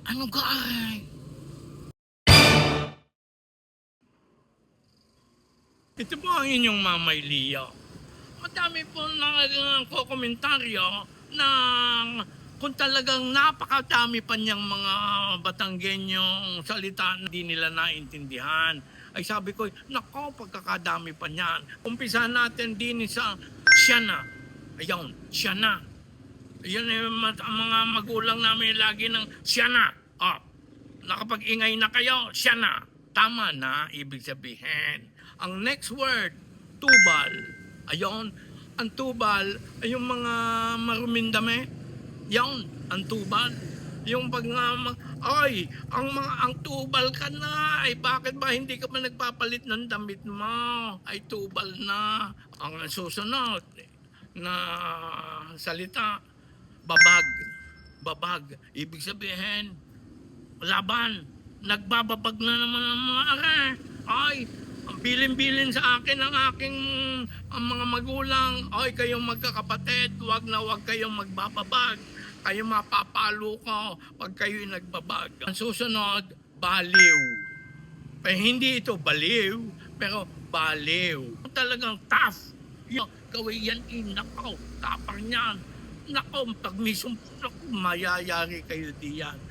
Ano ka ay? Ito po ang inyong Mamay Leo. Madami po nagko-komentaryo ng kung talagang napakadami pa niyang mga Batanggenyong salita na di nila naintindihan. Ay sabi ko, nako, pagkakadami pa niyan. Umpisa natin din sa siya na. Ayun, siya na. Yan ang mga magulang namin lagi ng siya na. Oh, nakapag-ingay na kayo, siya na. Tama na, ibig sabihin. Ang next word, tubal. Ayon, ang tubal ay yung mga maruming damit. Yan, ang tubal. Yung pag ay, ang tubal ka na. Ay, bakit ba hindi ka ba nagpapalit ng damit mo? Ay, tubal na. Ang susunod na salita, babag. Babag. Ibig sabihin, laban. Nagbababag na naman ang mga are. Ay, ang bilin-bilin sa akin ang aking ang mga magulang. Ay, kayong magkakapatid, wag na wag kayong magbababag. Kayo mapapalo ko pag kayo'y nagbabag. Ang susunod, baliw. Hindi ito baliw, pero baliw. Talagang tough. Yung gawin yan, nakaw, tapang yan. Nako, pag may sumpa, mayayari kayo diyan.